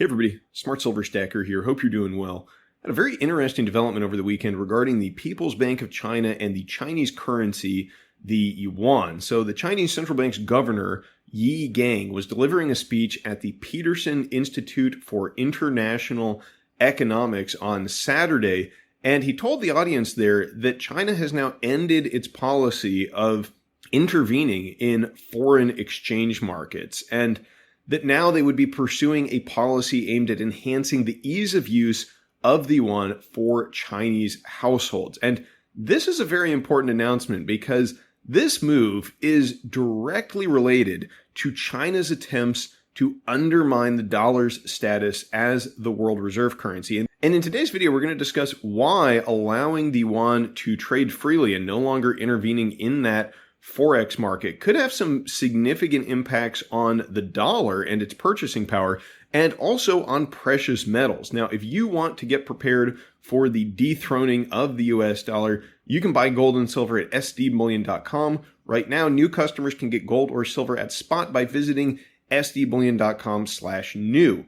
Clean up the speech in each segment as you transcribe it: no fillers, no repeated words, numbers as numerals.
Hey everybody, Smart Silver Stacker here. Hope you're doing well. Had a very interesting development over the weekend regarding the People's Bank of China and the Chinese currency, the yuan. So the Chinese central bank's governor, Yi Gang, was delivering a speech at the Peterson Institute for International Economics on Saturday, and he told the audience there that China has now ended its policy of intervening in foreign exchange markets, and that now they would be pursuing a policy aimed at enhancing the ease of use of the yuan for Chinese households. And this is a very important announcement because this move is directly related to China's attempts to undermine the dollar's status as the world reserve currency. And in today's video, we're going to discuss why allowing the yuan to trade freely and no longer intervening in that Forex market could have some significant impacts on the dollar and its purchasing power, and also on precious metals. Now, if you want to get prepared for the dethroning of the US dollar, you can buy gold and silver at sdbullion.com. Right now, new customers can get gold or silver at spot by visiting sdbullion.com/new.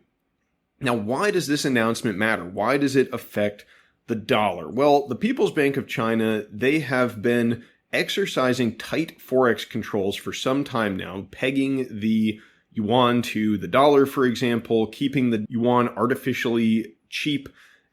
Now, why does this announcement matter? Why does it affect the dollar? Well, the People's Bank of China, they have been exercising tight Forex controls for some time now, pegging the yuan to the dollar, for example, keeping the yuan artificially cheap.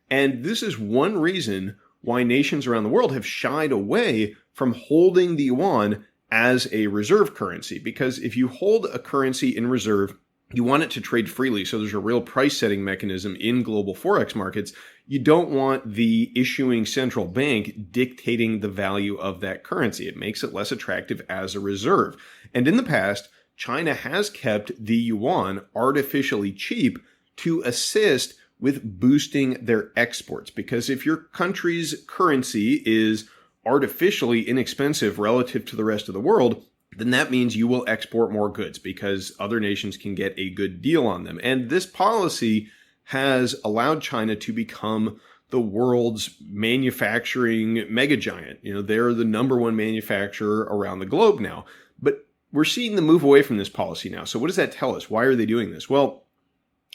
And this is one reason why nations around the world have shied away from holding the yuan as a reserve currency. Because if you hold a currency in reserve, you want it to trade freely, so there's a real price setting mechanism in global Forex markets. You don't want the issuing central bank dictating the value of that currency. It makes it less attractive as a reserve. And in the past, China has kept the yuan artificially cheap to assist with boosting their exports. Because if your country's currency is artificially inexpensive relative to the rest of the world, then that means you will export more goods because other nations can get a good deal on them. And this policy has allowed China to become the world's manufacturing megagiant. You know, they're the number one manufacturer around the globe now. But we're seeing them move away from this policy now. So what does that tell us? Why are they doing this? Well,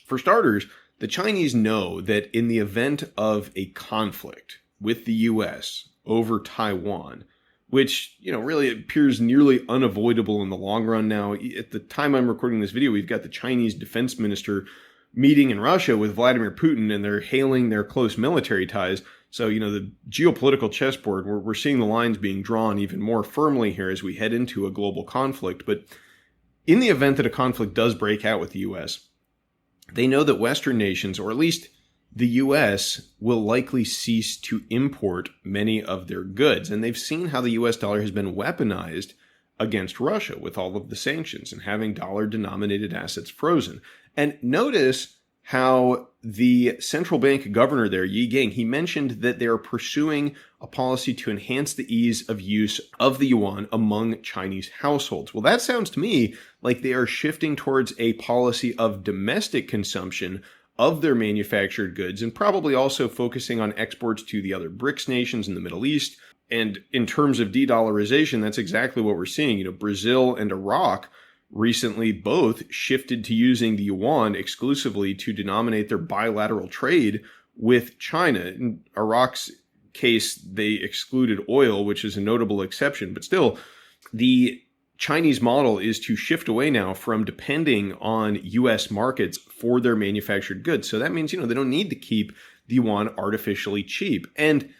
for starters, the Chinese know that in the event of a conflict with the US over Taiwan, which, really appears nearly unavoidable in the long run now. At the time I'm recording this video, we've got the Chinese defense minister meeting in Russia with Vladimir Putin, and they're hailing their close military ties. So, the geopolitical chessboard, we're seeing the lines being drawn even more firmly here as we head into a global conflict. But in the event that a conflict does break out with the US, they know that Western nations, or at least the US, will likely cease to import many of their goods. And they've seen how the US dollar has been weaponized against Russia with all of the sanctions and having dollar-denominated assets frozen. And notice how the central bank governor there, Yi Gang, he mentioned that they are pursuing a policy to enhance the ease of use of the yuan among Chinese households. Well, that sounds to me like they are shifting towards a policy of domestic consumption of their manufactured goods, and probably also focusing on exports to the other BRICS nations in the Middle East. And in terms of de-dollarization, that's exactly what we're seeing. Brazil and Iraq recently both shifted to using the yuan exclusively to denominate their bilateral trade with China. In Iraq's case, they excluded oil, which is a notable exception, but still, the Chinese model is to shift away now from depending on US markets for their manufactured goods. So that means, they don't need to keep the yuan artificially cheap. And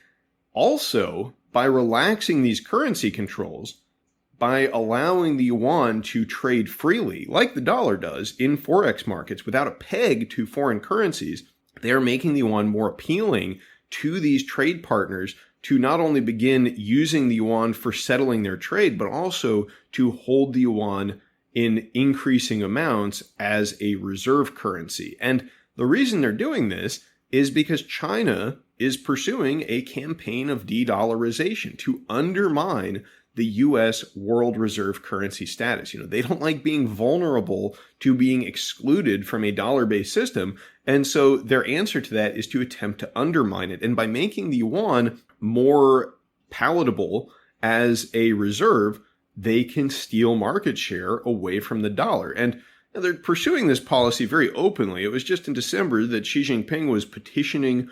also, by relaxing these currency controls, by allowing the yuan to trade freely, like the dollar does in Forex markets without a peg to foreign currencies, they are making the yuan more appealing to these trade partners to not only begin using the yuan for settling their trade, but also to hold the yuan in increasing amounts as a reserve currency. And the reason they're doing this is because China is pursuing a campaign of de-dollarization to undermine the US world reserve currency status. They don't like being vulnerable to being excluded from a dollar-based system. And so their answer to that is to attempt to undermine it. And by making the yuan more palatable as a reserve, they can steal market share away from the dollar. And Now, they're pursuing this policy very openly. It was just in December that Xi Jinping was petitioning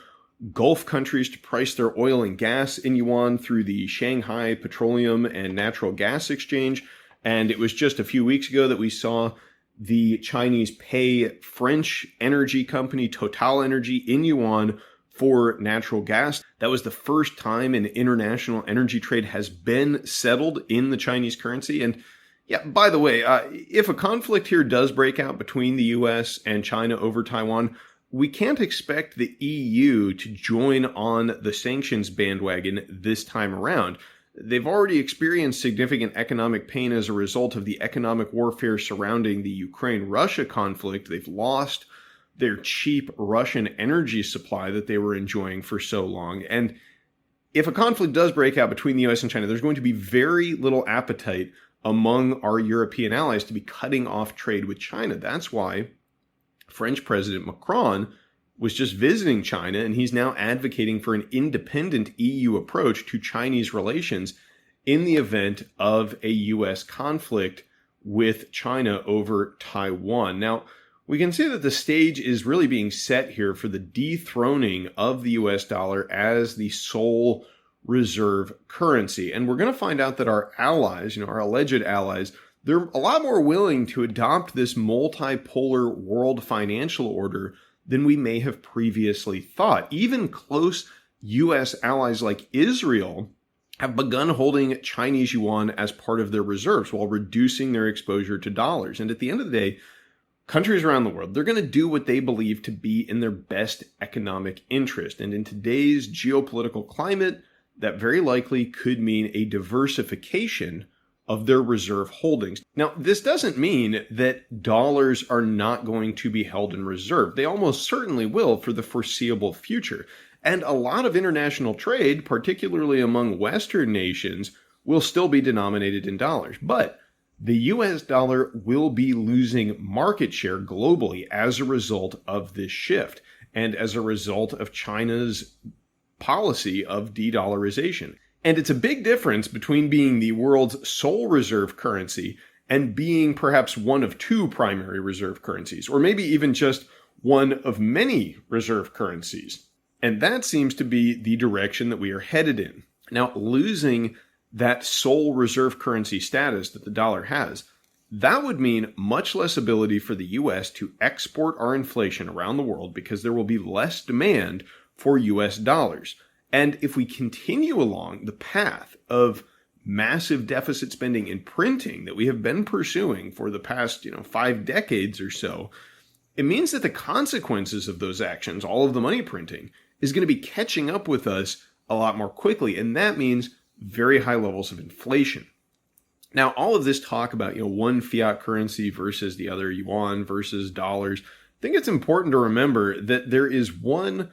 Gulf countries to price their oil and gas in yuan through the Shanghai Petroleum and Natural Gas Exchange. And it was just a few weeks ago that we saw the Chinese pay French energy company Total Energy in yuan for natural gas. That was the first time an international energy trade has been settled in the Chinese currency. And yeah, by the way, if a conflict here does break out between the US and China over Taiwan, we can't expect the EU to join on the sanctions bandwagon this time around. They've already experienced significant economic pain as a result of the economic warfare surrounding the Ukraine-Russia conflict. They've lost their cheap Russian energy supply that they were enjoying for so long. And if a conflict does break out between the US and China, there's going to be very little appetite among our European allies to be cutting off trade with China. That's why French President Macron was just visiting China, and he's now advocating for an independent EU approach to Chinese relations in the event of a US conflict with China over Taiwan. Now, we can see that the stage is really being set here for the dethroning of the US dollar as the sole reserve currency. And we're going to find out that our allies, our alleged allies, they're a lot more willing to adopt this multipolar world financial order than we may have previously thought. Even close U.S. allies like Israel have begun holding Chinese yuan as part of their reserves while reducing their exposure to dollars. And at the end of the day, countries around the world, they're going to do what they believe to be in their best economic interest. And in today's geopolitical climate, that very likely could mean a diversification of their reserve holdings. Now, this doesn't mean that dollars are not going to be held in reserve. They almost certainly will for the foreseeable future. And a lot of international trade, particularly among Western nations, will still be denominated in dollars. But the US dollar will be losing market share globally as a result of this shift and as a result of China's policy of de-dollarization. And it's a big difference between being the world's sole reserve currency and being perhaps one of two primary reserve currencies, or maybe even just one of many reserve currencies. And that seems to be the direction that we are headed in. Now, losing that sole reserve currency status that the dollar has, that would mean much less ability for the US to export our inflation around the world because there will be less demand for US dollars. And if we continue along the path of massive deficit spending and printing that we have been pursuing for the past, 5 decades or so, it means that the consequences of those actions, all of the money printing, is going to be catching up with us a lot more quickly. And that means very high levels of inflation. Now, all of this talk about, one fiat currency versus the other, yuan versus dollars, I think it's important to remember that there is one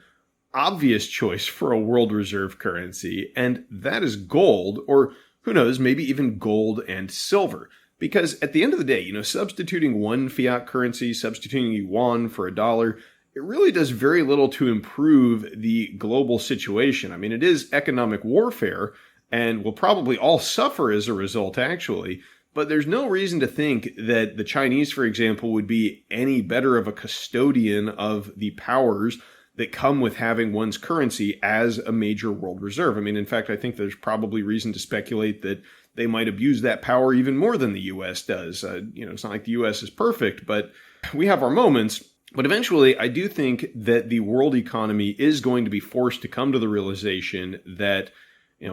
obvious choice for a world reserve currency, and that is gold, or who knows, maybe even gold and silver. Because at the end of the day, substituting one fiat currency, substituting yuan for a dollar, it really does very little to improve the global situation. I mean, it is economic warfare, and we'll probably all suffer as a result, actually. But there's no reason to think that the Chinese, for example, would be any better of a custodian of the powers that come with having one's currency as a major world reserve. I mean, in fact, I think there's probably reason to speculate that they might abuse that power even more than the U.S. does. It's not like the U.S. is perfect, but we have our moments. But eventually, I do think that the world economy is going to be forced to come to the realization that,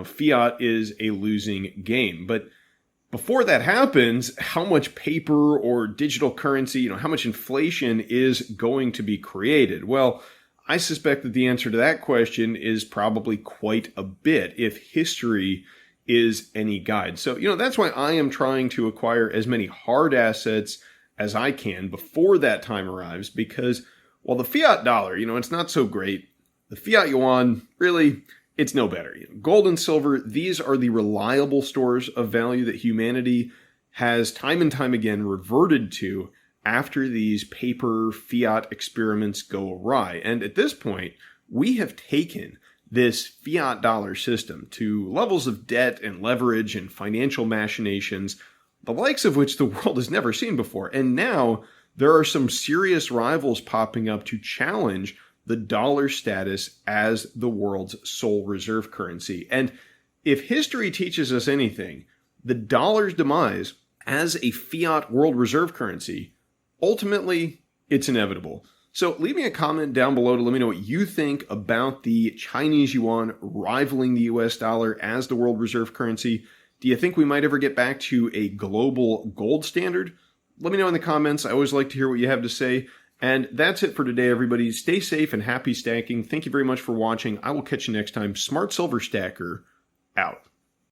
fiat is a losing game. But before that happens, how much paper or digital currency, how much inflation is going to be created? Well, I suspect that the answer to that question is probably quite a bit if history is any guide. So, that's why I am trying to acquire as many hard assets as I can before that time arrives, because while the fiat dollar, it's not so great, the fiat yuan, really, it's no better. Gold and silver, these are the reliable stores of value that humanity has time and time again reverted to after these paper fiat experiments go awry. And at this point, we have taken this fiat dollar system to levels of debt and leverage and financial machinations, the likes of which the world has never seen before. And now there are some serious rivals popping up to challenge the dollar status as the world's sole reserve currency. And if history teaches us anything, the dollar's demise as a fiat world reserve currency, ultimately, it's inevitable. So leave me a comment down below to let me know what you think about the Chinese yuan rivaling the US dollar as the world reserve currency. Do you think we might ever get back to a global gold standard? Let me know in the comments. I always like to hear what you have to say. And that's it for today, everybody. Stay safe and happy stacking. Thank you very much for watching. I will catch you next time. Smart Silver Stacker, out.